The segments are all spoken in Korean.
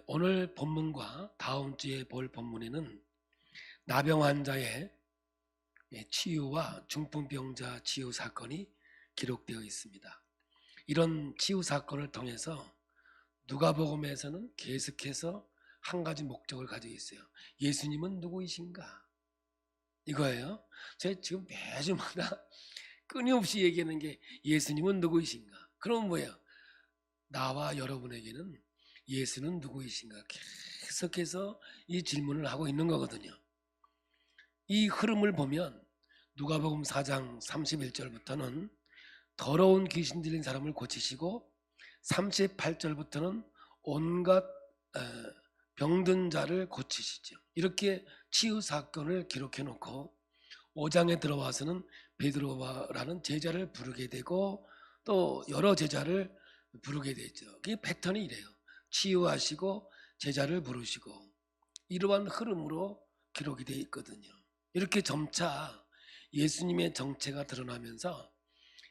오늘 본문과 다음 주에 볼 본문에는 나병 환자의 치유와 중풍병자 치유 사건이 기록되어 있습니다. 이런 치유 사건을 통해서 누가복음에서는 계속해서 한 가지 목적을 가지고 있어요. 예수님은 누구이신가? 이거예요. 제가 지금 매주마다 끊임없이 얘기하는 게 예수님은 누구이신가? 그럼 뭐예요? 나와 여러분에게는 예수는 누구이신가? 계속해서 이 질문을 하고 있는 거거든요. 이 흐름을 보면 누가복음 4장 31절부터는 더러운 귀신 들린 사람을 고치시고 38절부터는 온갖 병든 자를 고치시죠. 이렇게 치유 사건을 기록해 놓고 5장에 들어와서는 베드로라는 제자를 부르게 되고 또 여러 제자를 부르게 되죠. 그게 패턴이 이래요. 치유하시고 제자를 부르시고 이러한 흐름으로 기록이 되어 있거든요. 이렇게 점차 예수님의 정체가 드러나면서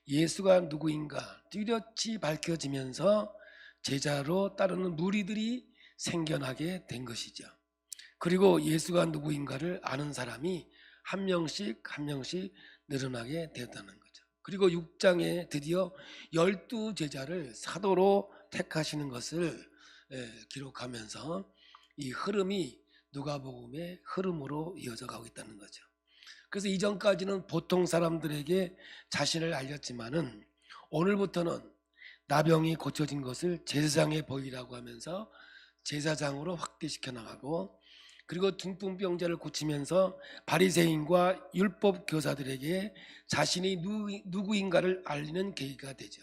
예수가 누구인가 뚜렷이 밝혀지면서 제자로 따르는 무리들이 생겨나게 된 것이죠. 그리고 예수가 누구인가를 아는 사람이 한 명씩 늘어나게 되었다는 거죠. 그리고 6장에 드디어 12제자를 사도로 택하시는 것을 기록하면서 이 흐름이 누가복음의 흐름으로 이어져 가고 있다는 거죠. 그래서 이전까지는 보통 사람들에게 자신을 알렸지만은 오늘부터는 나병이 고쳐진 것을 제사장에 보이라고 하면서 제사장으로 확대시켜 나가고, 그리고 중풍병자를 고치면서 바리새인과 율법 교사들에게 자신이 누구인가를 알리는 계기가 되죠.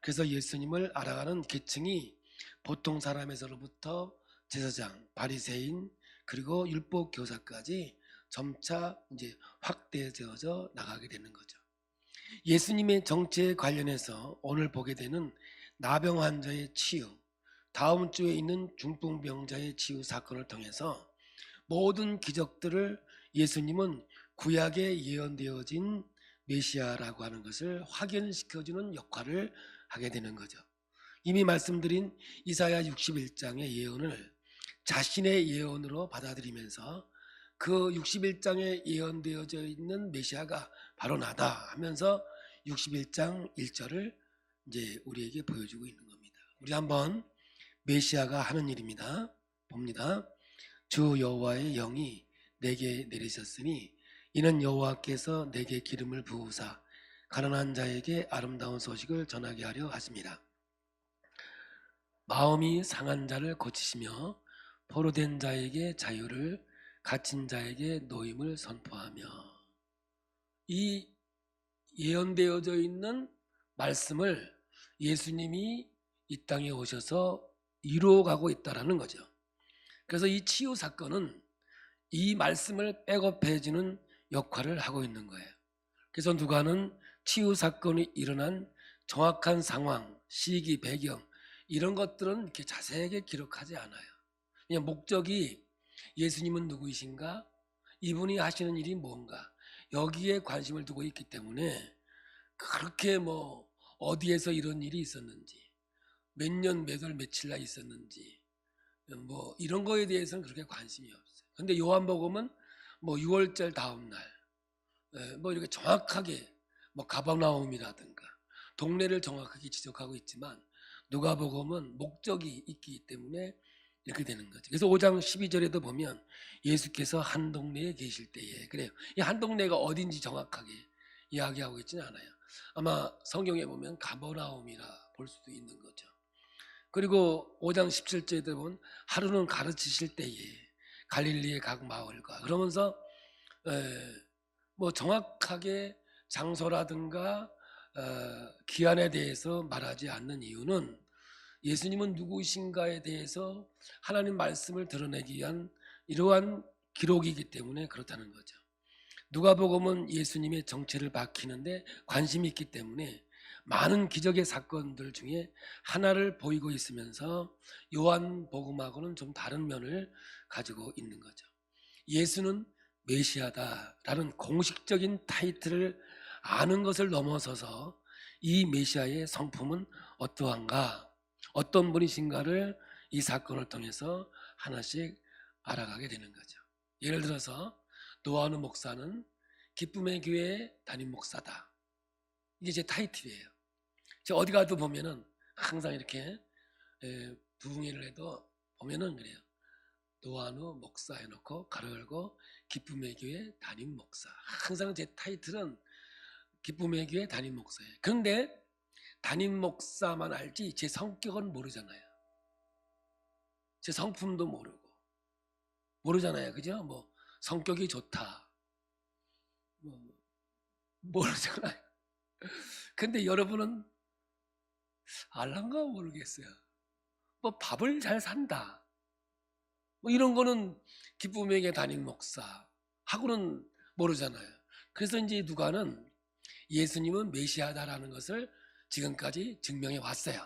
그래서 예수님을 알아가는 계층이 보통 사람에서로부터 제사장, 바리새인, 그리고 율법 교사까지 점차 이제 확대되어져 나가게 되는 거죠. 예수님의 정체에 관련해서 오늘 보게 되는 나병 환자의 치유, 다음 주에 있는 중풍병자의 치유 사건을 통해서 모든 기적들을 예수님은 구약에 예언되어진 메시아라고 하는 것을 확인시켜주는 역할을 하게 되는 거죠. 이미 말씀드린 이사야 61장의 예언을 자신의 예언으로 받아들이면서 그 61장에 예언되어져 있는 메시아가 바로 나다 하면서 61장 1절을 이제 우리에게 보여주고 있는 겁니다. 우리 한번 메시아가 하는 일입니다. 봅니다. 주 여호와의 영이 내게 내리셨으니 이는 여호와께서 내게 기름을 부으사 가난한 자에게 아름다운 소식을 전하게 하려 하십니다. 마음이 상한 자를 고치시며 포로된 자에게 자유를, 갇힌 자에게 노임을 선포하며. 이 예언되어져 있는 말씀을 예수님이 이 땅에 오셔서 이루어가고 있다는 거죠. 그래서 이 치유 사건은 이 말씀을 백업해주는 역할을 하고 있는 거예요. 그래서 누가는 치유 사건이 일어난 정확한 상황, 시기, 배경 이런 것들은 이렇게 자세하게 기록하지 않아요. 그냥 목적이 예수님은 누구이신가? 이분이 하시는 일이 뭔가? 여기에 관심을 두고 있기 때문에 그렇게 어디에서 이런 일이 있었는지, 몇 년, 몇 월, 며칠 날 있었는지 이런 거에 대해서는 그렇게 관심이 없어요. 근데 요한복음은 6월절 다음 날 이렇게 정확하게 가버나움이라든가 동네를 정확하게 지적하고 있지만 누가복음은 목적이 있기 때문에 이렇게 되는 거죠. 그래서 5장 12절에도 보면 예수께서 한 동네에 계실 때에, 그래요. 이 한 동네가 어딘지 정확하게 이야기하고 있지는 않아요. 아마 성경에 보면 가버나움이라 볼 수도 있는 거죠. 그리고 5장 17절에도 보면 하루는 가르치실 때에 갈릴리의 각 마을과, 그러면서 정확하게 장소라든가 기한에 대해서 말하지 않는 이유는 예수님은 누구이신가에 대해서 하나님 말씀을 드러내기 위한 이러한 기록이기 때문에 그렇다는 거죠. 누가복음은 예수님의 정체를 밝히는데 관심이 있기 때문에 많은 기적의 사건들 중에 하나를 보이고 있으면서 요한복음하고는 좀 다른 면을 가지고 있는 거죠. 예수는 메시아다라는 공식적인 타이틀을 아는 것을 넘어서서 이 메시아의 성품은 어떠한가, 어떤 분이신가를 이 사건을 통해서 하나씩 알아가게 되는 거죠. 예를 들어서 노아누 목사는 기쁨의 교회 담임 목사다. 이게 제 타이틀이에요. 제가 어디 가도 보면은 항상 이렇게 부흥회를 해도 보면은 그래요. 노아누 목사 해놓고 가로 열고 기쁨의 교회 담임 목사. 항상 제 타이틀은 기쁨의 교회 담임 목사예요. 그런데 담임 목사만 알지 제 성격은 모르잖아요. 제 성품도 모르잖아요. 그죠? 뭐 성격이 좋다. 뭐 모르잖아요. 근데 여러분은 알란가 모르겠어요. 뭐 밥을 잘 산다. 뭐 이런 거는 기쁨의 교회 담임 목사 하고는 모르잖아요. 그래서 이제 누가는 예수님은 메시아다라는 것을 지금까지 증명해 왔어요.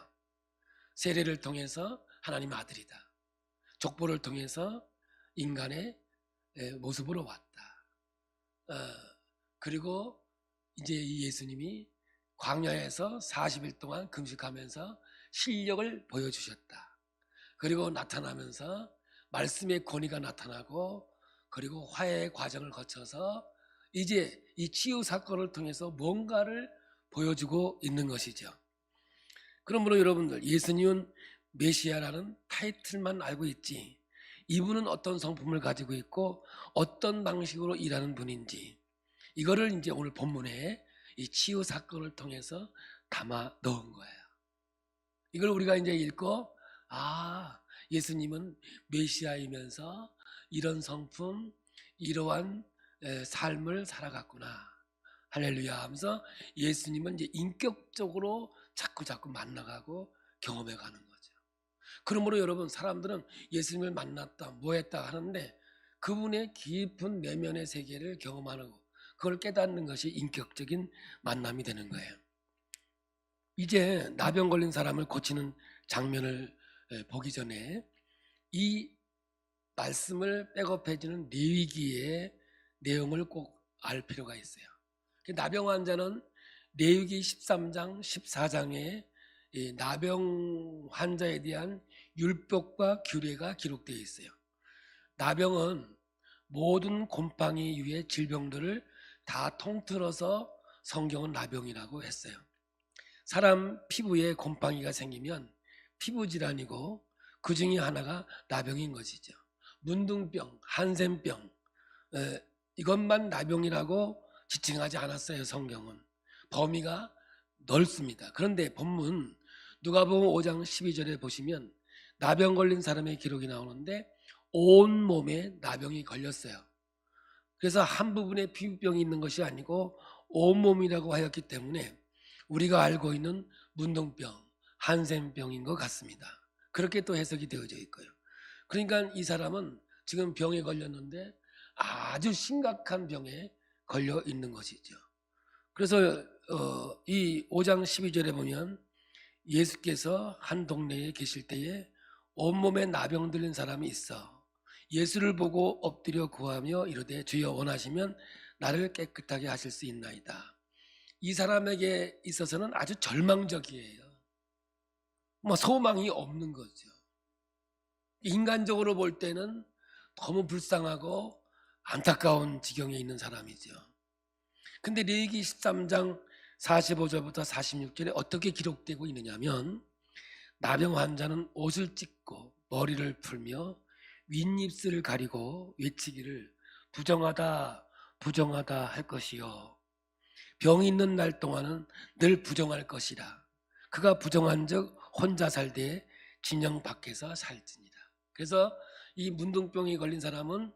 세례를 통해서 하나님 아들이다. 족보를 통해서 인간의 모습으로 왔다. 그리고 이제 이 예수님이 광야에서 40일 동안 금식하면서 실력을 보여주셨다. 그리고 나타나면서 말씀의 권위가 나타나고 그리고 화해의 과정을 거쳐서 이제 이 치유 사건을 통해서 뭔가를 보여주고 있는 것이죠. 그러므로 여러분들 예수님은 메시아라는 타이틀만 알고 있지 이분은 어떤 성품을 가지고 있고 어떤 방식으로 일하는 분인지 이거를 이제 오늘 본문에 이 치유 사건을 통해서 담아 넣은 거예요. 이걸 우리가 이제 읽고 예수님은 메시아이면서 이런 성품 이러한 삶을 살아갔구나 할렐루야 하면서 예수님은 이제 인격적으로 자꾸 만나가고 경험해가는 거죠. 그러므로 여러분 사람들은 예수님을 만났다 뭐 했다 하는데 그분의 깊은 내면의 세계를 경험하고 그걸 깨닫는 것이 인격적인 만남이 되는 거예요. 이제 나병 걸린 사람을 고치는 장면을 보기 전에 이 말씀을 백업해주는 레위기의 내용을 꼭 알 필요가 있어요. 나병 환자는 레위기 13장 14장에 나병 환자에 대한 율법과 규례가 기록되어 있어요. 나병은 모든 곰팡이 유의 질병들을 다 통틀어서 성경은 나병이라고 했어요. 사람 피부에 곰팡이가 생기면 피부 질환이고 그 중에 하나가 나병인 것이죠. 문둥병, 한센병 이것만 나병이라고 지칭하지 않았어요. 성경은 범위가 넓습니다. 그런데 본문 누가복음 5장 12절에 보시면 나병 걸린 사람의 기록이 나오는데 온 몸에 나병이 걸렸어요. 그래서 한 부분에 피부병이 있는 것이 아니고 온몸이라고 하였기 때문에 우리가 알고 있는 문둥병, 한센병인 것 같습니다. 그렇게 또 해석이 되어져 있고요. 그러니까 이 사람은 지금 병에 걸렸는데 아주 심각한 병에 걸려 있는 것이죠. 그래서 이 5장 12절에 보면 예수께서 한 동네에 계실 때에 온몸에 나병 들린 사람이 있어 예수를 보고 엎드려 구하며 이르되 주여 원하시면 나를 깨끗하게 하실 수 있나이다. 이 사람에게 있어서는 아주 절망적이에요. 소망이 없는 거죠. 인간적으로 볼 때는 너무 불쌍하고 안타까운 지경에 있는 사람이죠. 근데 레위기 13장 45절부터 46절에 어떻게 기록되고 있느냐면 나병 환자는 옷을 찢고 머리를 풀며 윗입술을 가리고 외치기를 부정하다 부정하다 할 것이요 병이 있는 날 동안은 늘 부정할 것이라 그가 부정한즉 혼자 살되 진영 밖에서 살지니라. 그래서 이 문둥병이 걸린 사람은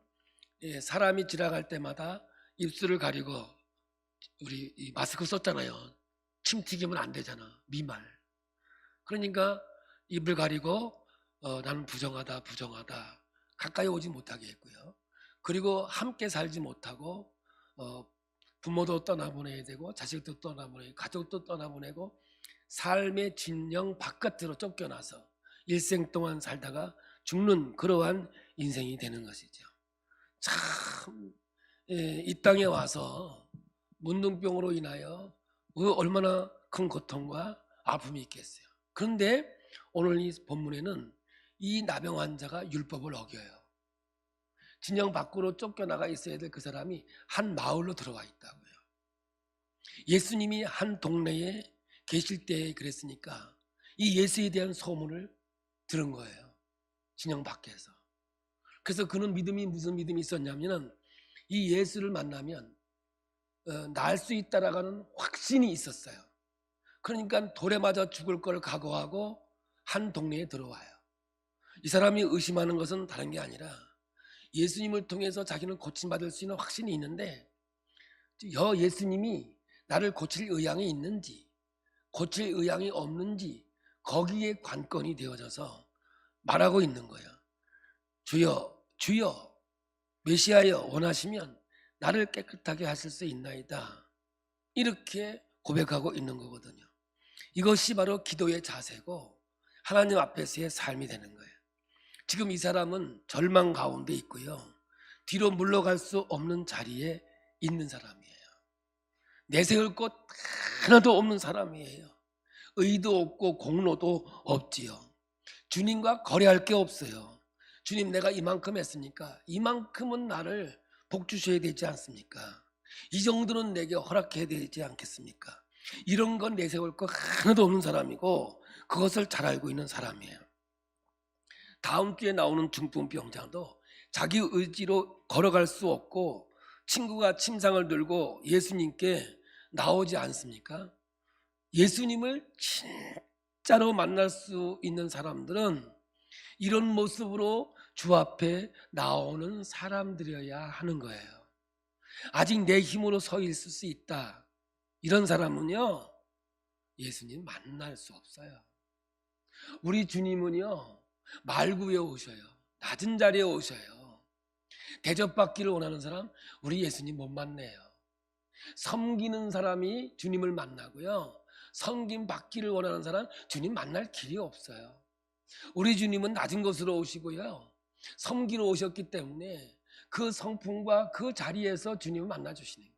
사람이 지나갈 때마다 입술을 가리고 우리 이 마스크 썼잖아요. 침 튀기면 안 되잖아. 미말. 그러니까 입을 가리고 나는 부정하다 부정하다 가까이 오지 못하게 했고요. 그리고 함께 살지 못하고 부모도 떠나보내야 되고 자식도 떠나보내고 가족도 떠나보내고 삶의 진영 바깥으로 쫓겨나서 일생 동안 살다가 죽는 그러한 인생이 되는 것이죠. 참 이 땅에 와서 문둥병으로 인하여 얼마나 큰 고통과 아픔이 있겠어요. 그런데 오늘 이 본문에는 이 나병 환자가 율법을 어겨요. 진영 밖으로 쫓겨나가 있어야 될 그 사람이 한 마을로 들어와 있다고요. 예수님이 한 동네에 계실 때 그랬으니까 이 예수에 대한 소문을 들은 거예요. 진영 밖에서. 그래서 그는 믿음이 무슨 믿음이 있었냐면 이 예수를 만나면 날 수 있다라는 확신이 있었어요. 그러니까 돌에 맞아 죽을 걸 각오하고 한 동네에 들어와요. 이 사람이 의심하는 것은 다른 게 아니라 예수님을 통해서 자기는 고침받을 수 있는 확신이 있는데 예수님이 나를 고칠 의향이 있는지 고칠 의향이 없는지 거기에 관건이 되어져서 말하고 있는 거예요. 주여 주여 메시아여 원하시면 나를 깨끗하게 하실 수 있나이다. 이렇게 고백하고 있는 거거든요. 이것이 바로 기도의 자세고 하나님 앞에서의 삶이 되는 거예요. 지금 이 사람은 절망 가운데 있고요. 뒤로 물러갈 수 없는 자리에 있는 사람이에요. 내세울 것 하나도 없는 사람이에요. 의도 없고 공로도 없지요. 주님과 거래할 게 없어요. 주님 내가 이만큼 했으니까 이만큼은 나를 복 주셔야 되지 않습니까? 이 정도는 내게 허락해야 되지 않겠습니까? 이런 건 내세울 것 하나도 없는 사람이고 그것을 잘 알고 있는 사람이에요. 다음 주에 나오는 중풍병자도 자기 의지로 걸어갈 수 없고 친구가 침상을 들고 예수님께 나오지 않습니까? 예수님을 진짜로 만날 수 있는 사람들은 이런 모습으로 주 앞에 나오는 사람들이어야 하는 거예요. 아직 내 힘으로 서 있을 수 있다. 이런 사람은요, 예수님 만날 수 없어요. 우리 주님은요, 말구에 오셔요. 낮은 자리에 오셔요. 대접받기를 원하는 사람, 우리 예수님 못 만나요. 섬기는 사람이 주님을 만나고요. 섬김 받기를 원하는 사람, 주님 만날 길이 없어요. 우리 주님은 낮은 곳으로 오시고요. 섬기러 오셨기 때문에 그 성품과 그 자리에서 주님을 만나주시는 거예요.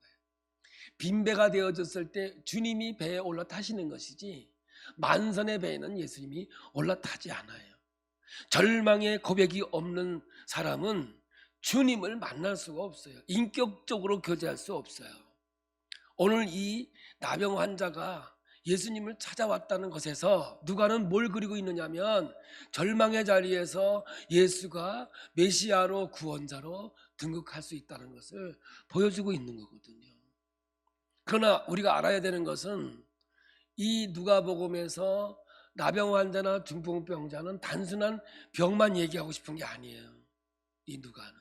빈배가 되어졌을 때 주님이 배에 올라타시는 것이지 만선의 배에는 예수님이 올라타지 않아요. 절망의 고백이 없는 사람은 주님을 만날 수가 없어요. 인격적으로 교제할 수 없어요. 오늘 이 나병 환자가 예수님을 찾아왔다는 것에서 누가는 뭘 그리고 있느냐면 절망의 자리에서 예수가 메시아로 구원자로 등극할 수 있다는 것을 보여주고 있는 거거든요. 그러나 우리가 알아야 되는 것은 이 누가복음에서 나병 환자나 중풍병자는 단순한 병만 얘기하고 싶은 게 아니에요. 이 누가는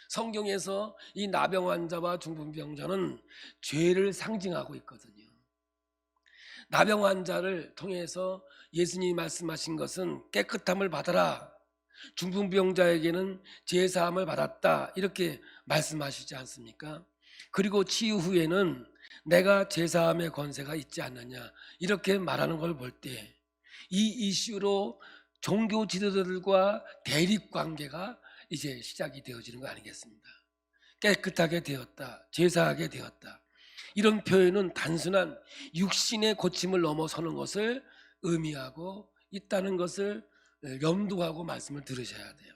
성경에서 이 나병 환자와 중풍병자는 죄를 상징하고 있거든요. 나병 환자를 통해서 예수님이 말씀하신 것은 깨끗함을 받아라. 중풍병자에게는 제사함을 받았다. 이렇게 말씀하시지 않습니까? 그리고 치유 후에는 내가 제사함의 권세가 있지 않느냐 이렇게 말하는 걸 볼 때 이 이슈로 종교 지도자들과 대립 관계가 이제 시작이 되어지는 거 아니겠습니까? 깨끗하게 되었다, 제사하게 되었다. 이런 표현은 단순한 육신의 고침을 넘어서는 것을 의미하고 있다는 것을 염두하고 말씀을 들으셔야 돼요.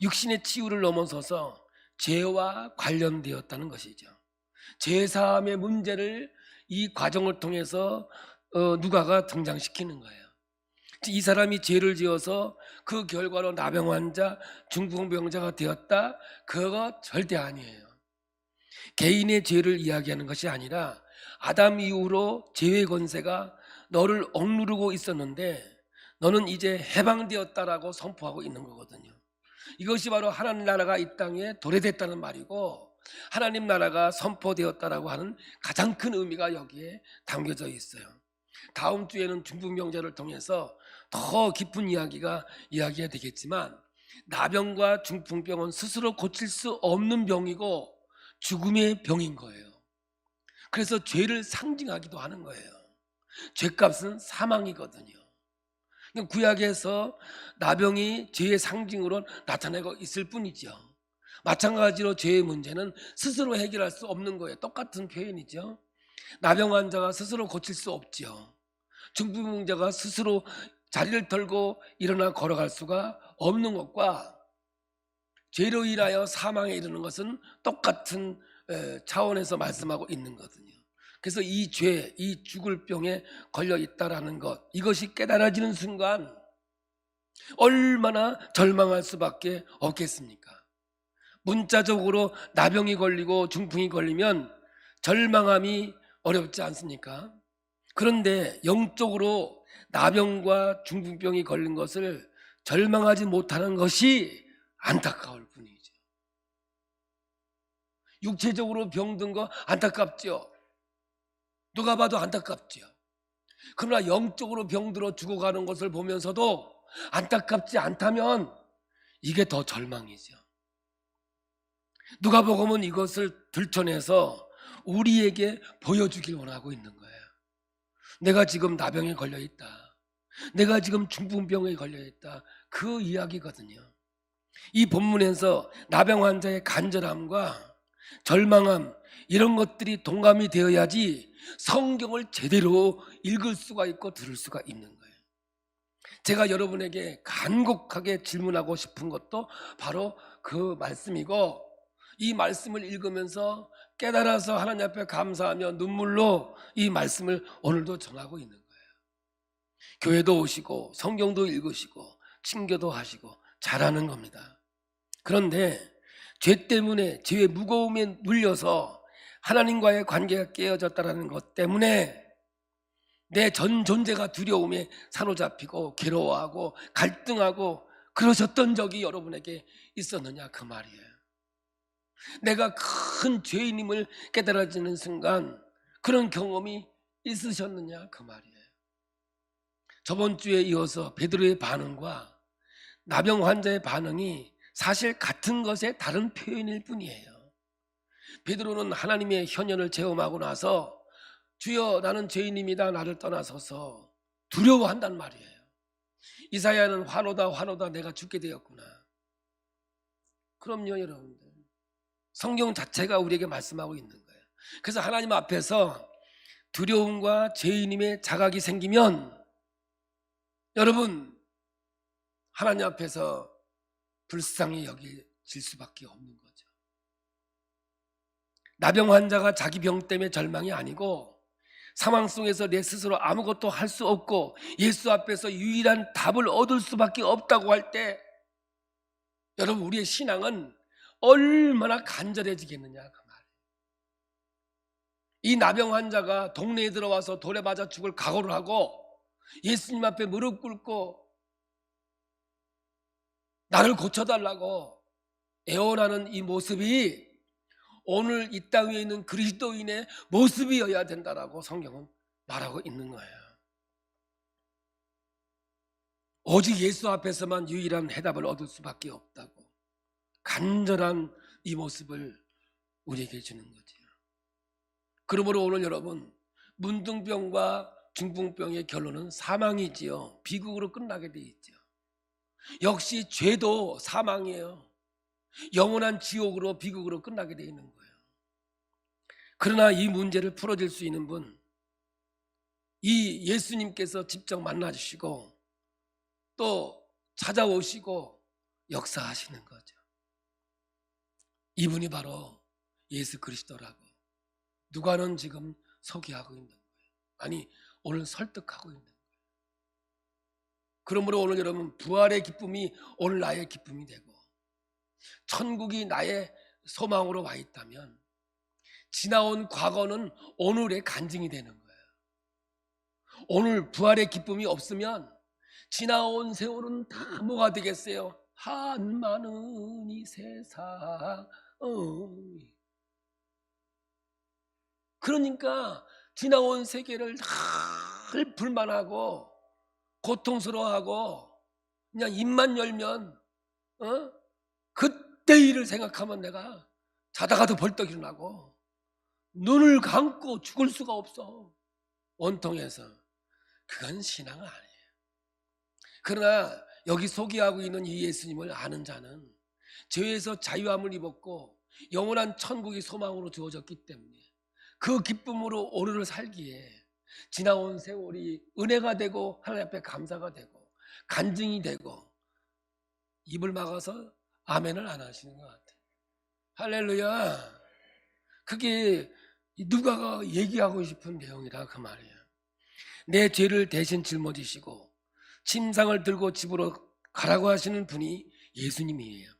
육신의 치유를 넘어서서 죄와 관련되었다는 것이죠. 죄사함의 문제를 이 과정을 통해서 누가가 등장시키는 거예요. 이 사람이 죄를 지어서 그 결과로 나병 환자, 중풍병자가 되었다? 그거 절대 아니에요. 개인의 죄를 이야기하는 것이 아니라 아담 이후로 죄의 권세가 너를 억누르고 있었는데 너는 이제 해방되었다라고 선포하고 있는 거거든요. 이것이 바로 하나님 나라가 이 땅에 도래됐다는 말이고 하나님 나라가 선포되었다라고 하는 가장 큰 의미가 여기에 담겨져 있어요. 다음 주에는 중풍병자를 통해서 더 깊은 이야기가 되겠지만 나병과 중풍병은 스스로 고칠 수 없는 병이고 죽음의 병인 거예요. 그래서 죄를 상징하기도 하는 거예요. 죄값은 사망이거든요. 구약에서 나병이 죄의 상징으로 나타내고 있을 뿐이죠. 마찬가지로 죄의 문제는 스스로 해결할 수 없는 거예요. 똑같은 표현이죠. 나병 환자가 스스로 고칠 수 없죠. 중풍병자가 스스로 자리를 털고 일어나 걸어갈 수가 없는 것과 죄로 인하여 사망에 이르는 것은 똑같은 차원에서 말씀하고 있는 거거든요. 그래서 이 죄, 이 죽을 병에 걸려 있다라는 것, 이것이 깨달아지는 순간 얼마나 절망할 수밖에 없겠습니까? 문자적으로 나병이 걸리고 중풍이 걸리면 절망함이 어렵지 않습니까? 그런데 영적으로 나병과 중풍병이 걸린 것을 절망하지 못하는 것이 안타까울 뿐이죠. 육체적으로 병든 거 안타깝죠. 누가 봐도 안타깝죠. 그러나 영적으로 병들어 죽어가는 것을 보면서도 안타깝지 않다면 이게 더 절망이죠. 누가복음은 이것을 들춰내서 우리에게 보여주길 원하고 있는 거예요. 내가 지금 나병에 걸려 있다. 내가 지금 중풍병에 걸려 있다. 그 이야기거든요. 이 본문에서 나병 환자의 간절함과 절망함, 이런 것들이 동감이 되어야지 성경을 제대로 읽을 수가 있고 들을 수가 있는 거예요. 제가 여러분에게 간곡하게 질문하고 싶은 것도 바로 그 말씀이고, 이 말씀을 읽으면서 깨달아서 하나님 앞에 감사하며 눈물로 이 말씀을 오늘도 전하고 있는 거예요. 교회도 오시고 성경도 읽으시고 친교도 하시고 잘하는 겁니다. 그런데 죄 때문에, 죄의 무거움에 눌려서 하나님과의 관계가 깨어졌다는 것 때문에 내 전 존재가 두려움에 사로잡히고 괴로워하고 갈등하고 그러셨던 적이 여러분에게 있었느냐, 그 말이에요. 내가 큰 죄인임을 깨달아지는 순간 그런 경험이 있으셨느냐, 그 말이에요. 저번 주에 이어서 베드로의 반응과 나병 환자의 반응이 사실 같은 것의 다른 표현일 뿐이에요. 베드로는 하나님의 현현을 체험하고 나서 주여 나는 죄인입니다, 나를 떠나소서 두려워한단 말이에요. 이사야는 환호다 환호다 내가 죽게 되었구나. 그럼요, 여러분들. 성경 자체가 우리에게 말씀하고 있는 거예요. 그래서 하나님 앞에서 두려움과 죄인임의 자각이 생기면 여러분, 하나님 앞에서 불쌍히 여겨질 수밖에 없는 거죠. 나병 환자가 자기 병 때문에 절망이 아니고 상황 속에서 내 스스로 아무것도 할 수 없고 예수 앞에서 유일한 답을 얻을 수밖에 없다고 할 때, 여러분, 우리의 신앙은 얼마나 간절해지겠느냐, 그 말이에요. 이 나병 환자가 동네에 들어와서 돌에 맞아 죽을 각오를 하고 예수님 앞에 무릎 꿇고 나를 고쳐달라고 애원하는 이 모습이 오늘 이 땅 위에 있는 그리스도인의 모습이어야 된다라고 성경은 말하고 있는 거예요. 오직 예수 앞에서만 유일한 해답을 얻을 수밖에 없다고 간절한 이 모습을 우리에게 주는 거죠. 그러므로 오늘 여러분, 문둥병과 중풍병의 결론은 사망이지요. 비극으로 끝나게 돼 있죠. 역시 죄도 사망이에요. 영원한 지옥으로, 비극으로 끝나게 돼 있는 거예요. 그러나 이 문제를 풀어줄 수 있는 분, 이 예수님께서 직접 만나주시고 또 찾아오시고 역사하시는 거죠. 이분이 바로 예수 그리스도라고 누가는 지금 소개하고 있는 거예요. 아니, 오늘 설득하고 있는 거예요. 그러므로 오늘 여러분, 부활의 기쁨이 오늘 나의 기쁨이 되고 천국이 나의 소망으로 와 있다면 지나온 과거는 오늘의 간증이 되는 거예요. 오늘 부활의 기쁨이 없으면 지나온 세월은 다 뭐가 되겠어요? 한많은 이 세상. 그러니까 지나온 세계를 늘 불만하고 고통스러워하고 그냥 입만 열면 그때 일을 생각하면 내가 자다가도 벌떡 일어나고 눈을 감고 죽을 수가 없어, 원통해서. 그건 신앙 아니에요. 그러나 여기 소개하고 있는 이 예수님을 아는 자는 죄에서 자유함을 입었고 영원한 천국이 소망으로 주어졌기 때문에 그 기쁨으로 오늘을 살기에 지나온 세월이 은혜가 되고 하나님 앞에 감사가 되고 간증이 되고 입을 막아서 아멘을 안 하시는 것 같아요. 할렐루야. 그게 누가가 얘기하고 싶은 내용이라 그 말이에요. 내 죄를 대신 짊어지시고 침상을 들고 집으로 가라고 하시는 분이 예수님이에요.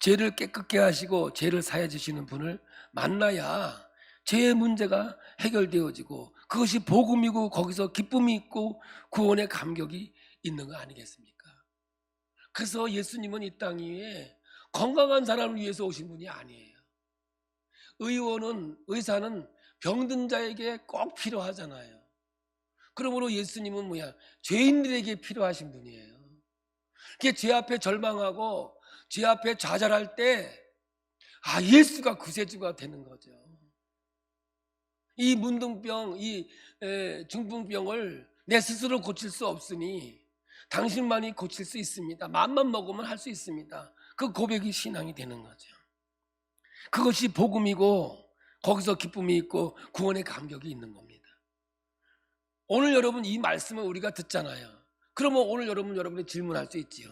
죄를 깨끗게 하시고 죄를 사해 주시는 분을 만나야 죄의 문제가 해결되어지고 그것이 복음이고 거기서 기쁨이 있고 구원의 감격이 있는 거 아니겠습니까? 그래서 예수님은 이 땅 위에 건강한 사람을 위해서 오신 분이 아니에요. 의사는 병든 자에게 꼭 필요하잖아요. 그러므로 예수님은 죄인들에게 필요하신 분이에요. 그게 죄 앞에 절망하고 죄 앞에 좌절할 때 예수가 구세주가 되는 거죠. 이 문둥병, 이 중풍병을 내 스스로 고칠 수 없으니 당신만이 고칠 수 있습니다. 마음만 먹으면 할 수 있습니다. 그 고백이 신앙이 되는 거죠. 그것이 복음이고 거기서 기쁨이 있고 구원의 감격이 있는 겁니다. 오늘 여러분 이 말씀을 우리가 듣잖아요. 그러면 오늘 여러분이 질문할 수 있지요.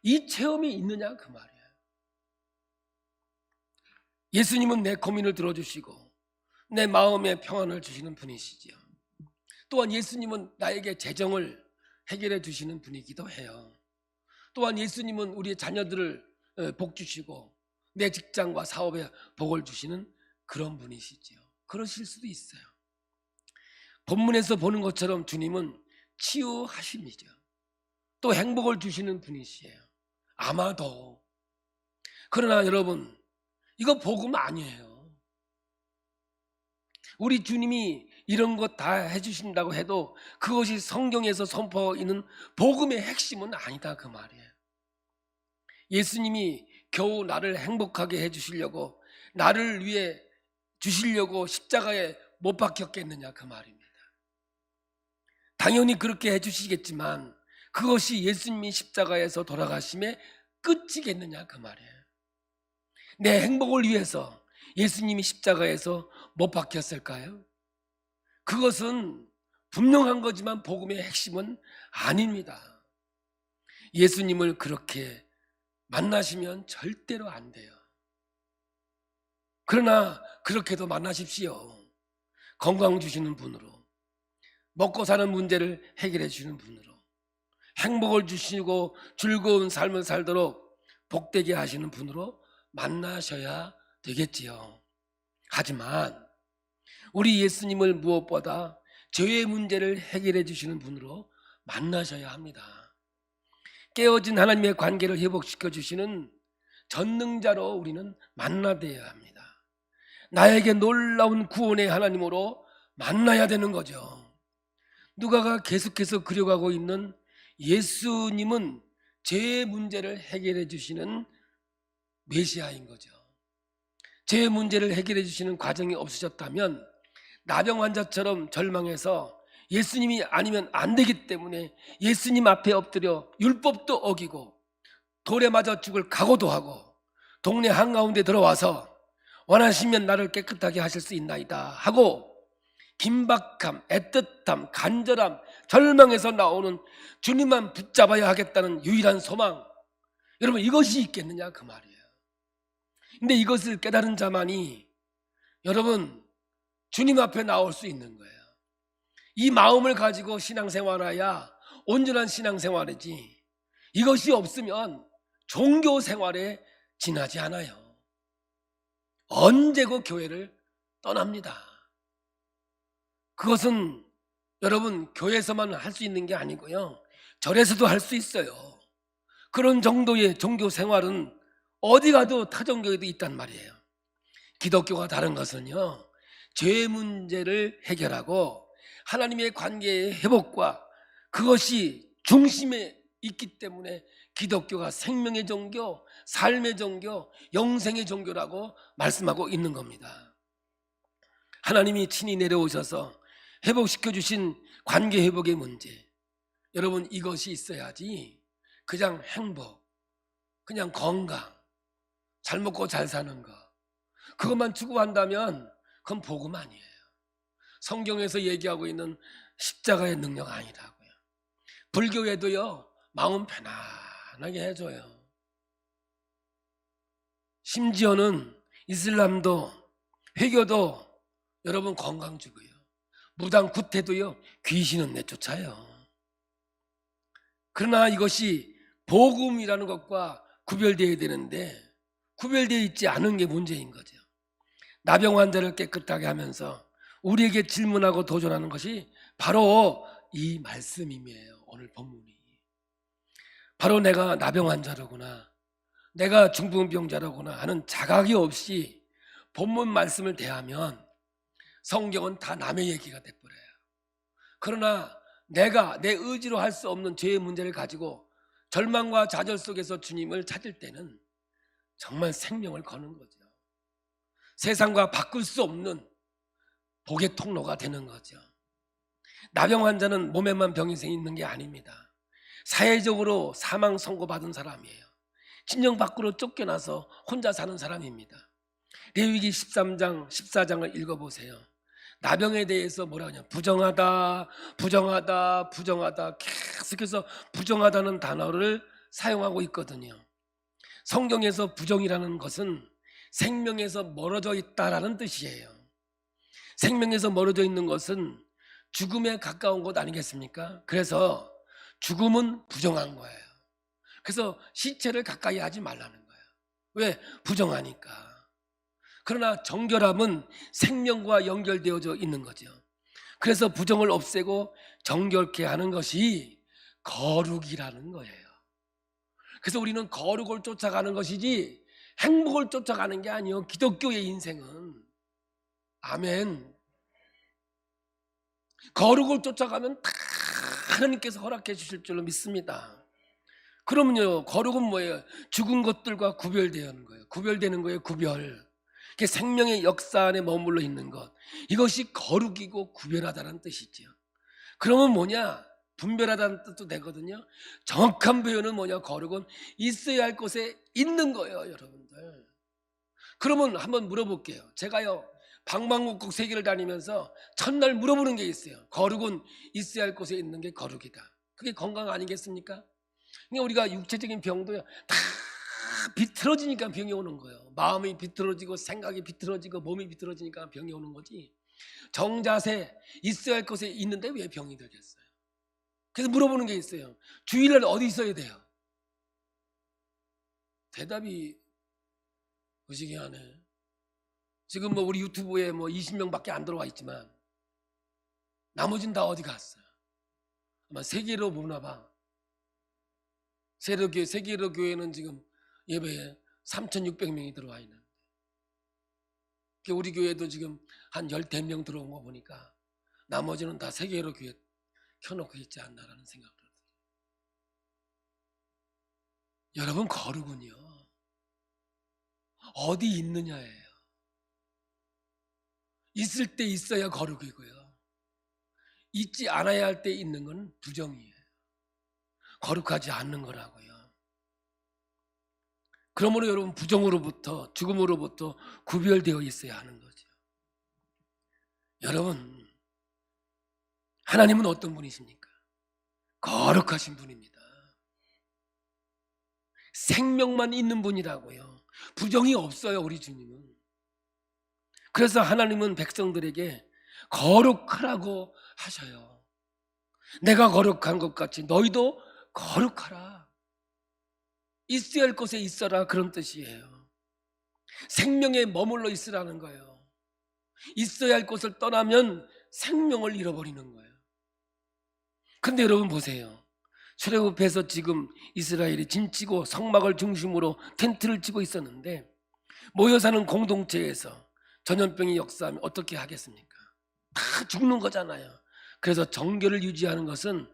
이 체험이 있느냐 그 말이에요. 예수님은 내 고민을 들어주시고 내 마음에 평안을 주시는 분이시지요. 또한 예수님은 나에게 재정을 해결해 주시는 분이기도 해요. 또한 예수님은 우리의 자녀들을 복 주시고 내 직장과 사업에 복을 주시는 그런 분이시지요. 그러실 수도 있어요. 본문에서 보는 것처럼 주님은 치유하심이죠. 또 행복을 주시는 분이시에요. 아마도. 그러나 여러분, 이거 복음 아니에요. 우리 주님이 이런 것 다 해주신다고 해도 그것이 성경에서 선포하고 있는 복음의 핵심은 아니다 그 말이에요. 예수님이 겨우 나를 행복하게 해주시려고 나를 위해 주시려고 십자가에 못 박혔겠느냐 그 말입니다. 당연히 그렇게 해주시겠지만 그것이 예수님이 십자가에서 돌아가심의 끝이겠느냐 그 말이에요. 내 행복을 위해서 예수님이 십자가에서 못 박혔을까요? 그것은 분명한 거지만 복음의 핵심은 아닙니다. 예수님을 그렇게 만나시면 절대로 안 돼요. 그러나 그렇게도 만나십시오. 건강 주시는 분으로, 먹고 사는 문제를 해결해 주시는 분으로, 행복을 주시고 즐거운 삶을 살도록 복되게 하시는 분으로 만나셔야 되겠지요. 하지만 우리 예수님을 무엇보다 죄의 문제를 해결해 주시는 분으로 만나셔야 합니다. 깨어진 하나님의 관계를 회복시켜 주시는 전능자로 우리는 만나야 합니다. 나에게 놀라운 구원의 하나님으로 만나야 되는 거죠. 누가가 계속해서 그려가고 있는 예수님은 죄의 문제를 해결해 주시는 메시아인 거죠. 죄의 문제를 해결해 주시는 과정이 없으셨다면 나병 환자처럼 절망해서 예수님이 아니면 안 되기 때문에 예수님 앞에 엎드려 율법도 어기고 돌에 맞아 죽을 각오도 하고 동네 한가운데 들어와서 원하시면 나를 깨끗하게 하실 수 있나이다 하고 긴박함, 애틋함, 간절함, 절망에서 나오는 주님만 붙잡아야 하겠다는 유일한 소망, 여러분 이것이 있겠느냐 그 말이에요. 근데 이것을 깨달은 자만이 여러분 주님 앞에 나올 수 있는 거예요. 이 마음을 가지고 신앙생활해야 온전한 신앙생활이지 이것이 없으면 종교생활에 지나지 않아요. 언제고 교회를 떠납니다. 그것은 여러분 교회에서만 할 수 있는 게 아니고요, 절에서도 할 수 있어요. 그런 정도의 종교생활은 어디 가도 타 종교에도 있단 말이에요. 기독교가 다른 것은요, 죄의 문제를 해결하고 하나님의 관계의 회복과 그것이 중심에 있기 때문에 기독교가 생명의 종교, 삶의 종교, 영생의 종교라고 말씀하고 있는 겁니다. 하나님이 친히 내려오셔서 회복시켜 주신 관계 회복의 문제, 여러분 이것이 있어야지 그냥 행복, 그냥 건강, 잘 먹고 잘 사는 거 그것만 추구한다면 그건 복음 아니에요. 성경에서 얘기하고 있는 십자가의 능력 아니라고요. 불교에도요 마음 편안하게 해줘요. 심지어는 이슬람도 회교도 여러분 건강 주고요. 무당 구태도요 귀신은 내쫓아요. 그러나 이것이 복음이라는 것과 구별되어야 되는데 구별되어 있지 않은 게 문제인 거죠. 나병 환자를 깨끗하게 하면서 우리에게 질문하고 도전하는 것이 바로 이 말씀임이에요. 오늘 본문이 바로 내가 나병 환자로구나, 내가 중풍병자로구나 하는 자각이 없이 본문 말씀을 대하면 성경은 다 남의 얘기가 돼버려요. 그러나 내가 내 의지로 할 수 없는 죄의 문제를 가지고 절망과 좌절 속에서 주님을 찾을 때는 정말 생명을 거는 거죠. 세상과 바꿀 수 없는 복의 통로가 되는 거죠. 나병 환자는 몸에만 병이 있는 게 아닙니다. 사회적으로 사망 선고받은 사람이에요. 친정 밖으로 쫓겨나서 혼자 사는 사람입니다. 레위기 13장 14장을 읽어보세요. 나병에 대해서 뭐라 하냐, 부정하다 부정하다 부정하다, 계속해서 부정하다는 단어를 사용하고 있거든요. 성경에서 부정이라는 것은 생명에서 멀어져 있다라는 뜻이에요. 생명에서 멀어져 있는 것은 죽음에 가까운 것 아니겠습니까? 그래서 죽음은 부정한 거예요. 그래서 시체를 가까이 하지 말라는 거예요. 왜? 부정하니까. 그러나 정결함은 생명과 연결되어져 있는 거죠. 그래서 부정을 없애고 정결케 하는 것이 거룩이라는 거예요. 그래서 우리는 거룩을 쫓아가는 것이지 행복을 쫓아가는 게 아니에요. 기독교의 인생은. 아멘. 거룩을 쫓아가면 다 하나님께서 허락해 주실 줄로 믿습니다. 그러면요, 거룩은 뭐예요? 죽은 것들과 구별되는 거예요. 구별되는 거예요. 구별. 이게 생명의 역사 안에 머물러 있는 것, 이것이 거룩이고 구별하다는 뜻이죠. 그러면 뭐냐? 분별하다는 뜻도 되거든요. 정확한 표현은 뭐냐? 거룩은 있어야 할 곳에 있는 거예요, 여러분들. 그러면 한번 물어볼게요. 제가요 방방곡곡 세계를 다니면서 첫날 물어보는 게 있어요. 거룩은 있어야 할 곳에 있는 게 거룩이다. 그게 건강 아니겠습니까? 그러니까 우리가 육체적인 병도요 다 비틀어지니까 병이 오는 거예요. 마음이 비틀어지고 생각이 비틀어지고 몸이 비틀어지니까 병이 오는 거지. 정자세 있어야 할 곳에 있는데 왜 병이 들겠어요? 그래서 물어보는 게 있어요. 주일날 어디 있어야 돼요? 대답이 무지개하네. 지금 뭐 우리 유튜브에 뭐 20명밖에 안 들어와 있지만 나머지는 다 어디 갔어요? 아마 세계로 보나 봐. 세계로 교회는 지금 예배에 3,600명이 들어와 있는데 우리 교회도 지금 한 10명 들어온 거 보니까 나머지는 다 세계로 교회 켜놓고 있지 않나라는 생각이 들어요. 여러분, 거룩은요 어디 있느냐예요. 있을 때 있어야 거룩이고요, 있지 않아야 할 때 있는 건 부정이에요. 거룩하지 않는 거라고요. 그러므로 여러분, 부정으로부터 죽음으로부터 구별되어 있어야 하는 거죠. 여러분, 하나님은 어떤 분이십니까? 거룩하신 분입니다. 생명만 있는 분이라고요. 부정이 없어요, 우리 주님은. 그래서 하나님은 백성들에게 거룩하라고 하셔요. 내가 거룩한 것 같이 너희도 거룩하라. 있어야 할 곳에 있어라, 그런 뜻이에요. 생명에 머물러 있으라는 거예요. 있어야 할 곳을 떠나면 생명을 잃어버리는 거예요. 근데 여러분 보세요. 출애굽해서 지금 이스라엘이 짐치고 성막을 중심으로 텐트를 치고 있었는데 모여 사는 공동체에서 전염병이 역사하면 어떻게 하겠습니까? 다 죽는 거잖아요. 그래서 정결을 유지하는 것은,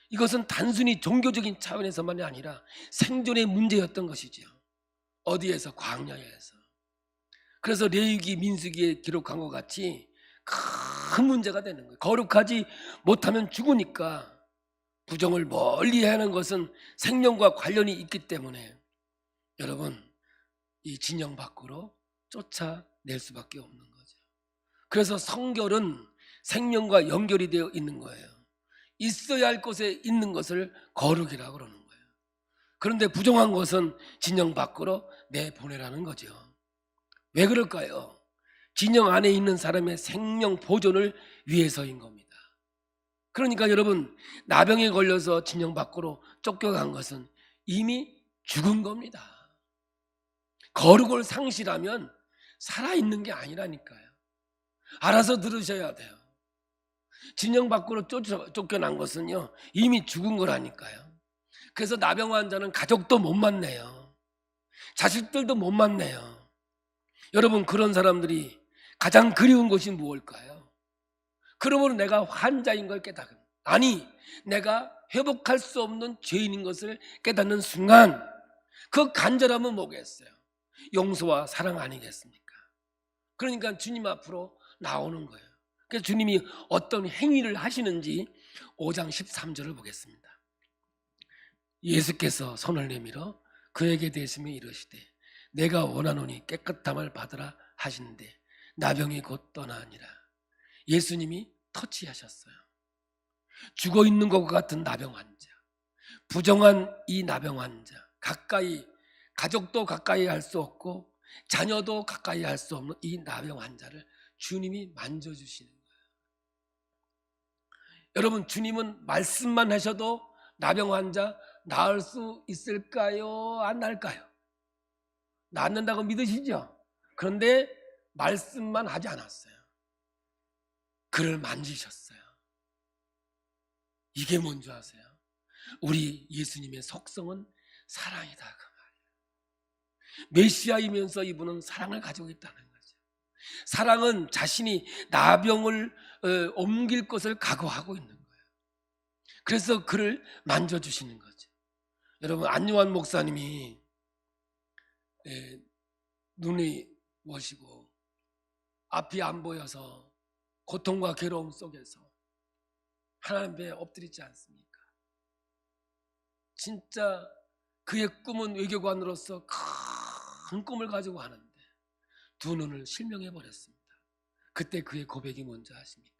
이것은 단순히 종교적인 차원에서만이 아니라 생존의 문제였던 것이죠. 어디에서? 광야에서. 그래서 레위기 민수기에 기록한 것 같이 큰 문제가 되는 거예요. 거룩하지 못하면 죽으니까 부정을 멀리 하는 것은 생명과 관련이 있기 때문에 여러분, 이 진영 밖으로 쫓아낼 수밖에 없는 거죠. 그래서 성결은 생명과 연결이 되어 있는 거예요. 있어야 할 곳에 있는 것을 거룩이라고 그러는 거예요. 그런데 부정한 것은 진영 밖으로 내보내라는 거죠. 왜 그럴까요? 진영 안에 있는 사람의 생명 보존을 위해서인 겁니다. 그러니까 여러분, 나병에 걸려서 진영 밖으로 쫓겨간 것은 이미 죽은 겁니다. 거룩을 상실하면 살아있는 게 아니라니까요. 알아서 들으셔야 돼요. 진영 밖으로 쫓겨난 것은요, 이미 죽은 거라니까요. 그래서 나병 환자는 가족도 못 만나요. 자식들도 못 만나요. 여러분, 그런 사람들이 가장 그리운 것이 무엇일까요? 그러므로 내가 환자인 걸 깨닫는, 아니 내가 회복할 수 없는 죄인인 것을 깨닫는 순간 그 간절함은 뭐겠어요? 용서와 사랑 아니겠습니까? 그러니까 주님 앞으로 나오는 거예요. 그래서 주님이 어떤 행위를 하시는지 5장 13절을 보겠습니다. 예수께서 손을 내밀어 그에게 대시며 이르시되 내가 원하노니 깨끗함을 받으라 하시는데 나병이 곧 떠나니라. 예수님이 터치하셨어요. 죽어있는 것과 같은 나병 환자, 부정한 이 나병 환자, 가까이, 가족도 가까이 할 수 없고 자녀도 가까이 할 수 없는 이 나병 환자를 주님이 만져주시는 거예요. 여러분, 주님은 말씀만 하셔도 나병 환자 나을 수 있을까요? 안 나을까요? 낫는다고 믿으시죠? 그런데 말씀만 하지 않았어요. 그를 만지셨어요. 이게 뭔지 아세요? 우리 예수님의 속성은 사랑이다 그 말이에요. 메시아이면서 이분은 사랑을 가지고 있다는 거죠. 사랑은 자신이 나병을 옮길 것을 각오하고 있는 거예요. 그래서 그를 만져주시는 거죠. 여러분, 안요한 목사님이 눈이 머시고 앞이 안 보여서 고통과 괴로움 속에서 하나님 앞에 엎드리지 않습니까? 진짜 그의 꿈은 외교관으로서 큰 꿈을 가지고 하는데 두 눈을 실명해 버렸습니다. 그때 그의 고백이 뭔지 아십니까?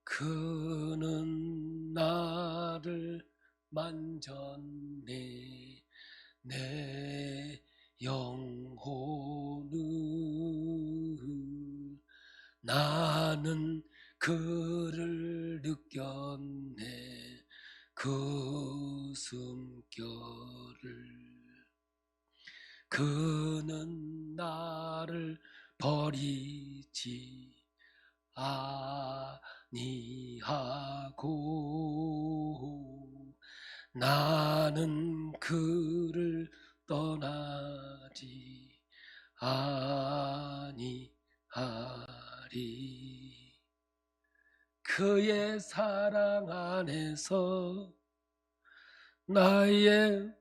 그는 나를 만졌네 내 영혼을 나는 그를 느꼈네 그 숨결을 그는 나를 버리지 아니하고 나는 그를 떠나지 아니하리 그의 사랑 안에서 나의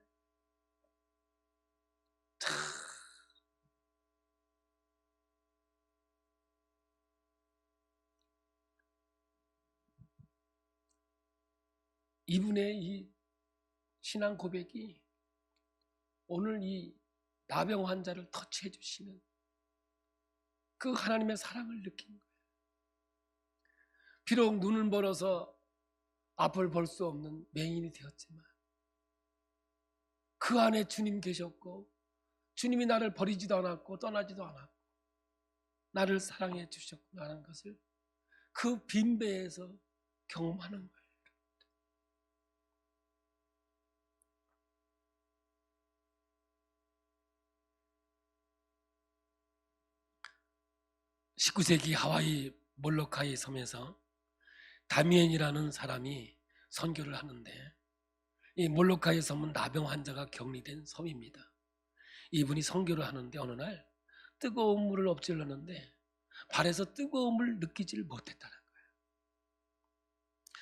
이분의 이 신앙 고백이 오늘 이 나병 환자를 터치해 주시는 그 하나님의 사랑을 느낀 거예요. 비록 눈을 멀어서 앞을 볼 수 없는 맹인이 되었지만 그 안에 주님 계셨고 주님이 나를 버리지도 않았고 떠나지도 않았고 나를 사랑해 주셨구나라는 것을 그 빈배에서 경험하는 거예요. 19세기 하와이 몰로카이 섬에서 다미엔이라는 사람이 선교를 하는데 이 몰로카이 섬은 나병 환자가 격리된 섬입니다. 이분이 선교를 하는데 어느 날 뜨거운 물을 엎질렀는데 발에서 뜨거움을 느끼지를 못했다는 거예요.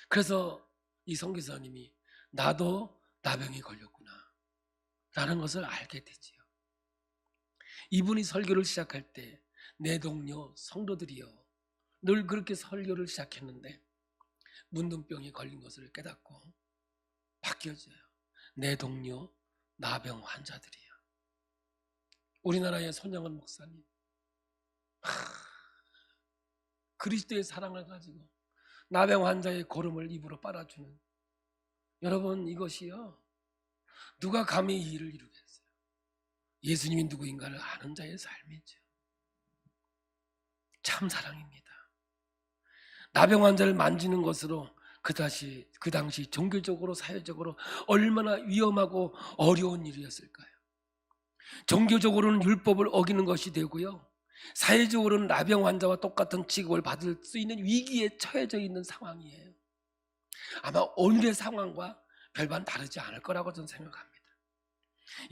그래서 이 선교사님이 나도 나병이 걸렸구나 라는 것을 알게 되지요. 이분이 설교를 시작할 때 내 동료 성도들이요 늘 그렇게 설교를 시작했는데 문둥병이 걸린 것을 깨닫고 바뀌어져요. 내 동료 나병 환자들이요. 우리나라의 손영은 목사님 그리스도의 사랑을 가지고 나병 환자의 고름을 입으로 빨아주는 여러분 이것이요 누가 감히 이 일을 이루겠어요? 예수님이 누구인가를 아는 자의 삶이죠. 참 사랑입니다. 나병 환자를 만지는 것으로 그 당시 종교적으로 사회적으로 얼마나 위험하고 어려운 일이었을까요? 종교적으로는 율법을 어기는 것이 되고요, 사회적으로는 나병 환자와 똑같은 취급을 받을 수 있는 위기에 처해져 있는 상황이에요. 아마 오늘의 상황과 별반 다르지 않을 거라고 저는 생각합니다.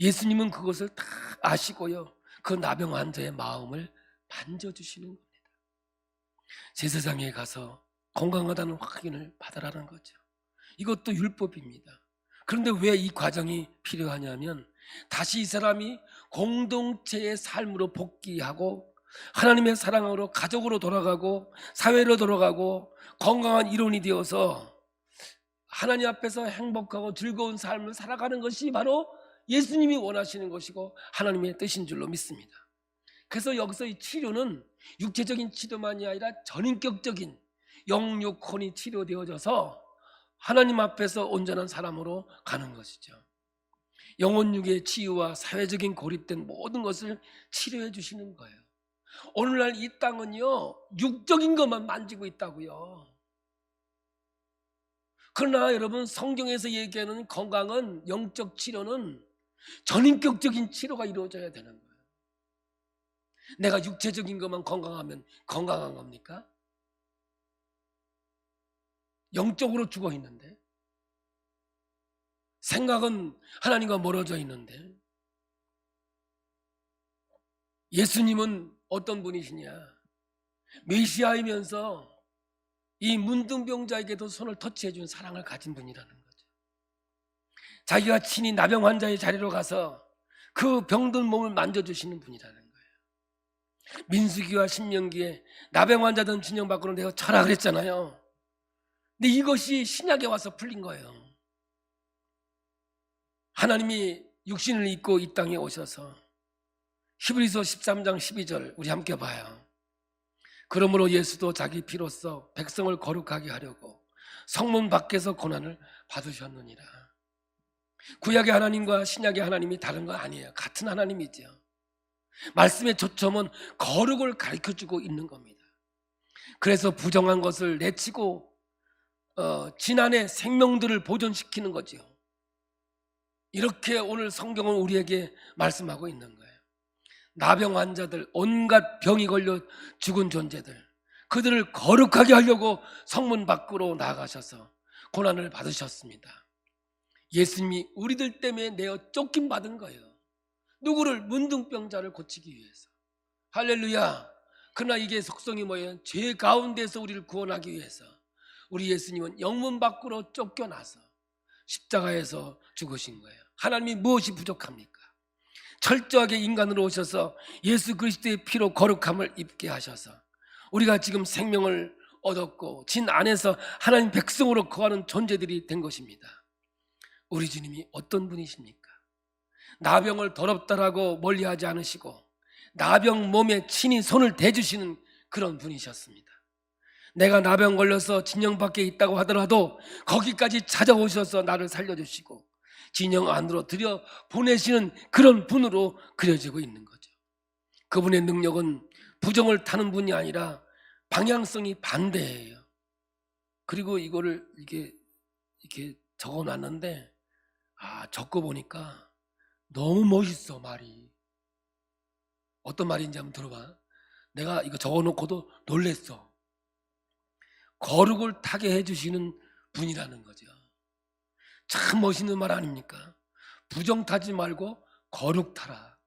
예수님은 그것을 다 아시고요, 그 나병 환자의 마음을 만져주시는 겁니다. 제사장에 가서 건강하다는 확인을 받으라는 거죠. 이것도 율법입니다. 그런데 왜 이 과정이 필요하냐면, 다시 이 사람이 공동체의 삶으로 복귀하고 하나님의 사랑으로 가족으로 돌아가고 사회로 돌아가고 건강한 일원이 되어서 하나님 앞에서 행복하고 즐거운 삶을 살아가는 것이 바로 예수님이 원하시는 것이고 하나님의 뜻인 줄로 믿습니다. 그래서 여기서 이 치료는 육체적인 치료만이 아니라 전인격적인 영육혼이 치료되어져서 하나님 앞에서 온전한 사람으로 가는 것이죠. 영혼육의 치유와 사회적인 고립된 모든 것을 치료해 주시는 거예요. 오늘날 이 땅은요, 육적인 것만 만지고 있다고요. 그러나 여러분, 성경에서 얘기하는 건강은, 영적 치료는 전인격적인 치료가 이루어져야 되는 거예요. 내가 육체적인 것만 건강하면 건강한 겁니까? 영적으로 죽어 있는데, 생각은 하나님과 멀어져 있는데. 예수님은 어떤 분이시냐? 메시아이면서 이 문둥병자에게도 손을 터치해 준 사랑을 가진 분이라는 거죠. 자기가 친히 나병 환자의 자리로 가서 그 병든 몸을 만져주시는 분이라는 거예요. 민수기와 신명기에 나병 환자든 진영 밖으로 내어 쳐라 그랬잖아요. 근데 이것이 신약에 와서 풀린 거예요. 하나님이 육신을 입고 이 땅에 오셔서, 히브리서 13장 12절 우리 함께 봐요. 그러므로 예수도 자기 피로써 백성을 거룩하게 하려고 성문 밖에서 고난을 받으셨느니라. 구약의 하나님과 신약의 하나님이 다른 건 아니에요. 같은 하나님이죠. 말씀의 초점은 거룩을 가르쳐주고 있는 겁니다. 그래서 부정한 것을 내치고 지난해 생명들을 보존시키는 거죠. 이렇게 오늘 성경은 우리에게 말씀하고 있는 거예요. 나병 환자들, 온갖 병이 걸려 죽은 존재들, 그들을 거룩하게 하려고 성문 밖으로 나가셔서 고난을 받으셨습니다. 예수님이 우리들 때문에 내어 쫓김 받은 거예요. 누구를? 문둥병자를 고치기 위해서. 할렐루야. 그러나 이게 속성이 뭐예요? 죄 가운데서 우리를 구원하기 위해서 우리 예수님은 영문 밖으로 쫓겨나서 십자가에서 죽으신 거예요. 하나님이 무엇이 부족합니까? 철저하게 인간으로 오셔서 예수 그리스도의 피로 거룩함을 입게 하셔서 우리가 지금 생명을 얻었고 진 안에서 하나님 백성으로 거하는 존재들이 된 것입니다. 우리 주님이 어떤 분이십니까? 나병을 더럽다라고 멀리하지 않으시고 나병 몸에 친히 손을 대주시는 그런 분이셨습니다. 내가 나병 걸려서 진영 밖에 있다고 하더라도 거기까지 찾아오셔서 나를 살려주시고 진영 안으로 들여 보내시는 그런 분으로 그려지고 있는 거죠. 그분의 능력은 부정을 타는 분이 아니라 방향성이 반대예요. 그리고 이거를 이렇게 적어놨는데, 적고 보니까 너무 멋있어. 말이 어떤 말인지 한번 들어봐. 내가 이거 적어놓고도 놀랬어. 거룩을 타게 해주시는 분이라는 거죠. 참 멋있는 말 아닙니까? 부정 타지 말고 거룩 타라.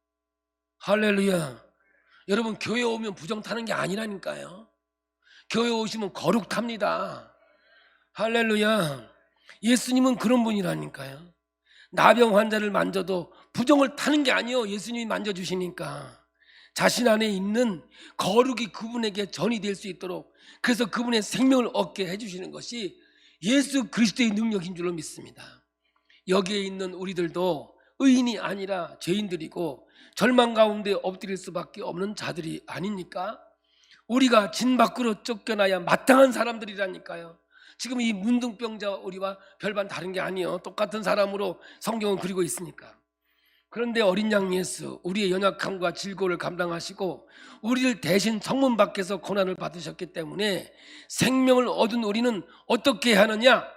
할렐루야. 여러분, 교회 오면 부정 타는 게 아니라니까요. 교회 오시면 거룩 탑니다. 할렐루야. 예수님은 그런 분이라니까요. 나병 환자를 만져도 부정을 타는 게 아니에요. 예수님이 만져주시니까 자신 안에 있는 거룩이 그분에게 전이 될 수 있도록, 그래서 그분의 생명을 얻게 해주시는 것이 예수 그리스도의 능력인 줄로 믿습니다. 여기에 있는 우리들도 의인이 아니라 죄인들이고 절망 가운데 엎드릴 수밖에 없는 자들이 아닙니까? 우리가 진 밖으로 쫓겨나야 마땅한 사람들이라니까요. 지금 이 문둥병자 우리와 별반 다른 게 아니에요. 똑같은 사람으로 성경은 그리고 있으니까. 그런데 어린 양 예수, 우리의 연약함과 질고를 감당하시고 우리를 대신 성문 밖에서 고난을 받으셨기 때문에 생명을 얻은 우리는 어떻게 해야 하느냐?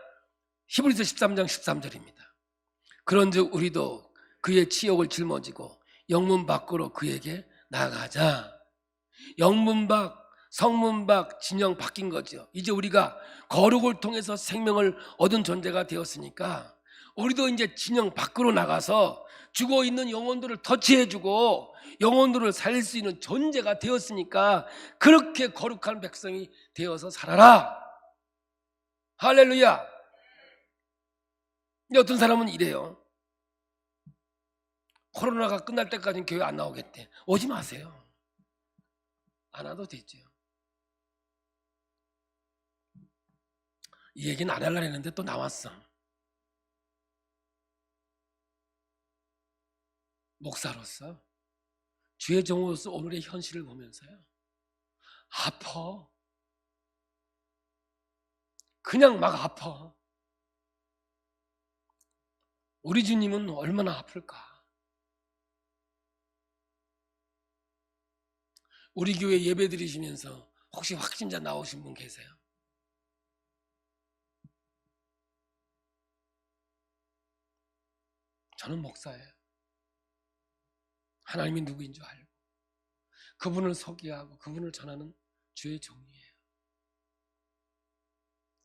히브리서 13장 13절입니다. 그런즉 우리도 그의 치욕을 짊어지고 영문 밖으로 그에게 나가자. 영문 밖, 성문 밖, 진영 바뀐 거죠. 이제 우리가 거룩을 통해서 생명을 얻은 존재가 되었으니까 우리도 이제 진영 밖으로 나가서 죽어있는 영혼들을 터치해주고 영혼들을 살릴 수 있는 존재가 되었으니까 그렇게 거룩한 백성이 되어서 살아라. 할렐루야. 근데 어떤 사람은 이래요. 코로나가 끝날 때까지는 교회 안 나오겠대. 오지 마세요. 안 와도 되죠. 이 얘기는 안 하려고 했는데 또 나왔어. 목사로서, 주의 종으로서 오늘의 현실을 보면서요. 아파. 그냥 막 아파. 우리 주님은 얼마나 아플까? 우리 교회 예배 드리시면서 혹시 확진자 나오신 분 계세요? 저는 목사예요. 하나님이 누구인 줄 알고 그분을 소개하고 그분을 전하는 주의 종이에요.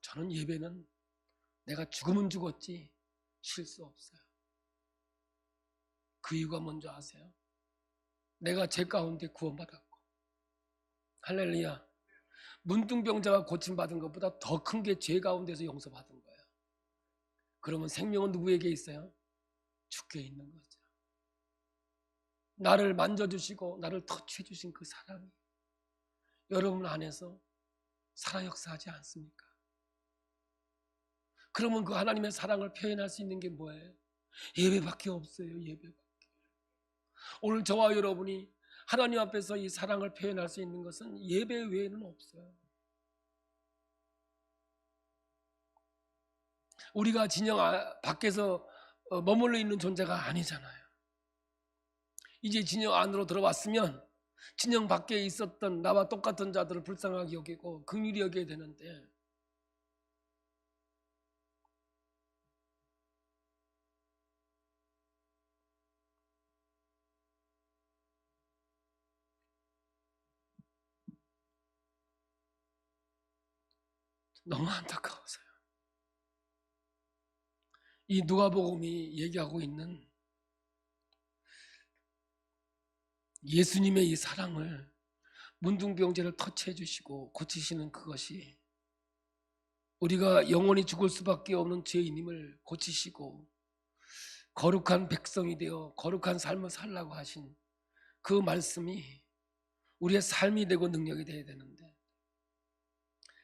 저는 예배는 내가 죽으면 죽었지 쉴 수 없어요. 그 이유가 뭔지 아세요? 내가 죄 가운데 구원받았고, 할렐루야. 문둥병자가 고침받은 것보다 더 큰 게 죄 가운데서 용서받은 거예요. 그러면 생명은 누구에게 있어요? 주께 있는 거죠. 나를 만져주시고 나를 터치해주신 그 사람이 여러분 안에서 살아 역사하지 않습니까? 그러면 그 하나님의 사랑을 표현할 수 있는 게 뭐예요? 예배밖에 없어요. 예배밖에. 오늘 저와 여러분이 하나님 앞에서 이 사랑을 표현할 수 있는 것은 예배 외에는 없어요. 우리가 진영 밖에서 머물러 있는 존재가 아니잖아요. 이제 진영 안으로 들어왔으면 진영 밖에 있었던 나와 똑같은 자들을 불쌍하게 여기고 긍휼히 여겨야 되는데 너무 안타까워서요. 이 누가복음이 얘기하고 있는 예수님의 이 사랑을 문둥병자를 터치해 주시고 고치시는 그것이 우리가 영원히 죽을 수밖에 없는 죄인임을 고치시고 거룩한 백성이 되어 거룩한 삶을 살라고 하신 그 말씀이 우리의 삶이 되고 능력이 되어야 되는데,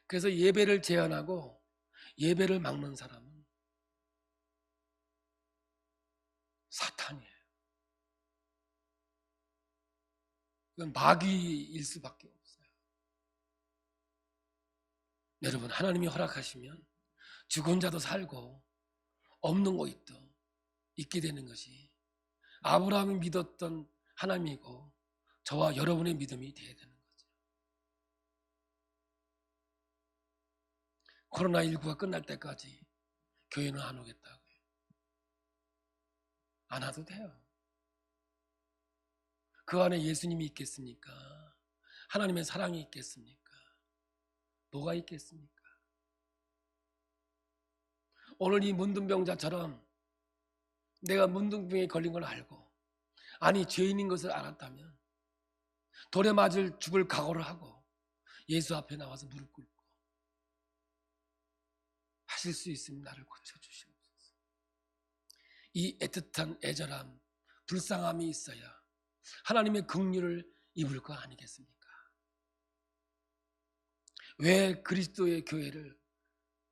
그래서 예배를 제한하고 예배를 막는 사람은 사탄이에요. 이건 마귀일 수밖에 없어요. 여러분, 하나님이 허락하시면 죽은 자도 살고 없는 것도 있게 되는 것이 아브라함이 믿었던 하나님이고 저와 여러분의 믿음이 되어야 되는 거죠. 코로나19가 끝날 때까지 교회는 안 오겠다고요. 안 와도 돼요. 그 안에 예수님이 있겠습니까? 하나님의 사랑이 있겠습니까? 뭐가 있겠습니까? 오늘 이 문둥병자처럼 내가 문둥병에 걸린 걸 알고, 아니 죄인인 것을 알았다면 돌에 맞을 죽을 각오를 하고 예수 앞에 나와서 무릎 꿇고 하실 수 있으면 나를 고쳐주시옵소서. 이 애틋한 애절함, 불쌍함이 있어야 하나님의 긍휼을 입을 거 아니겠습니까? 왜 그리스도의 교회를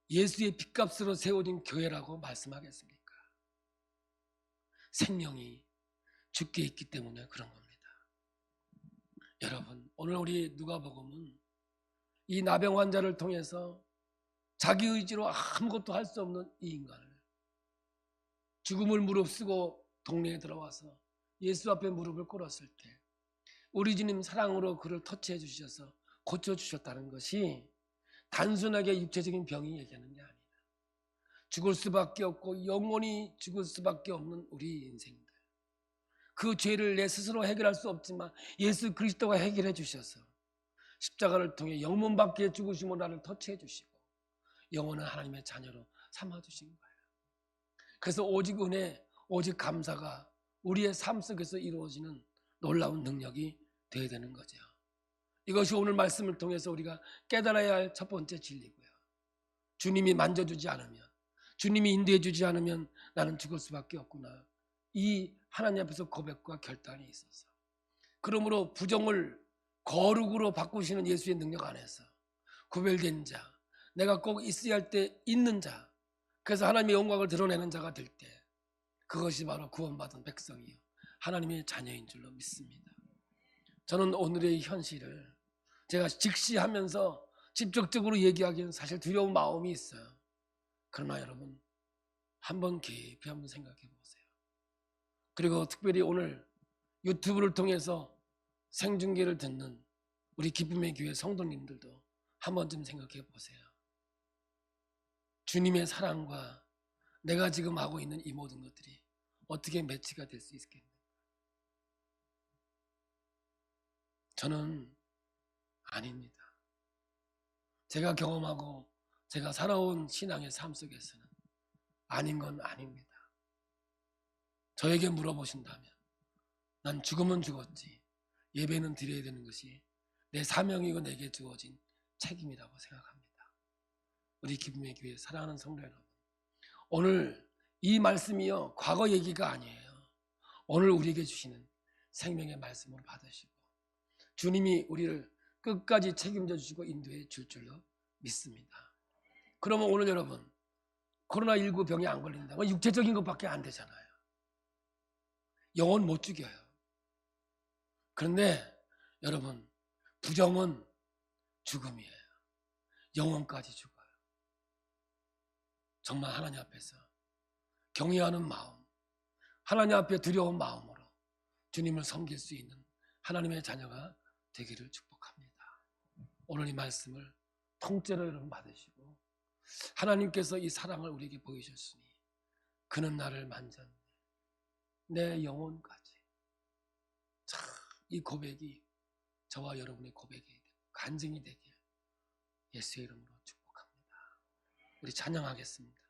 예수의 핏값으로 세워진 교회라고 말씀하겠습니까? 생명이 주께 있기 때문에 그런 겁니다. 여러분, 오늘 우리 누가복음은 이 나병 환자를 통해서 자기 의지로 아무것도 할 수 없는 이 인간을 죽음을 무릅쓰고 동네에 들어와서 예수 앞에 무릎을 꿇었을 때 우리 주님 사랑으로 그를 터치해 주셔서 고쳐주셨다는 것이 단순하게 육체적인 병이 얘기하는 게 아니다. 죽을 수밖에 없고 영원히 죽을 수밖에 없는 우리 인생들, 그 죄를 내 스스로 해결할 수 없지만 예수 그리스도가 해결해 주셔서 십자가를 통해 영문밖에 죽으심으로 나를 터치해 주시고 영원한 하나님의 자녀로 삼아주신 거예요. 그래서 오직 은혜, 오직 감사가 우리의 삶 속에서 이루어지는 놀라운 능력이 되어야 되는 거죠. 이것이 오늘 말씀을 통해서 우리가 깨달아야 할 첫 번째 진리고요. 주님이 만져주지 않으면, 주님이 인도해 주지 않으면 나는 죽을 수밖에 없구나. 이 하나님 앞에서 고백과 결단이 있어서, 그러므로 부정을 거룩으로 바꾸시는 예수의 능력 안에서 구별된 자, 내가 꼭 있어야 할 때 있는 자, 그래서 하나님의 영광을 드러내는 자가 될 때 그것이 바로 구원받은 백성이요 하나님의 자녀인 줄로 믿습니다. 저는 오늘의 현실을 제가 직시하면서 직접적으로 얘기하기는 사실 두려운 마음이 있어요. 그러나 여러분 한번 깊이 한번 생각해 보세요. 그리고 특별히 오늘 유튜브를 통해서 생중계를 듣는 우리 기쁨의 교회 성도님들도 한 번쯤 생각해 보세요. 주님의 사랑과 내가 지금 하고 있는 이 모든 것들이 어떻게 매치가 될 수 있겠는가? 저는 아닙니다. 제가 경험하고 제가 살아온 신앙의 삶 속에서는 아닌 건 아닙니다. 저에게 물어보신다면 난 죽으면 죽었지, 예배는 드려야 되는 것이 내 사명이고 내게 주어진 책임이라고 생각합니다. 우리 기쁨의 교회 사랑하는 성도 여러분, 오늘 이 말씀이요 과거 얘기가 아니에요. 오늘 우리에게 주시는 생명의 말씀으로 받으시고 주님이 우리를 끝까지 책임져 주시고 인도해 줄 줄로 믿습니다. 그러면 오늘 여러분 코로나19 병이 안 걸린다면 육체적인 것밖에 안 되잖아요. 영혼 못 죽여요. 그런데 여러분 부정은 죽음이에요. 영혼까지 죽어요. 정말 하나님 앞에서 경외하는 마음, 하나님 앞에 두려운 마음으로 주님을 섬길 수 있는 하나님의 자녀가 되기를 축복합니다. 오늘 이 말씀을 통째로 여러분 받으시고 하나님께서 이 사랑을 우리에게 보이셨으니 그는 나를 만졌네, 내 영혼까지. 참, 이 고백이 저와 여러분의 고백이 간증이 되게 예수의 이름으로 축복합니다. 우리 찬양하겠습니다.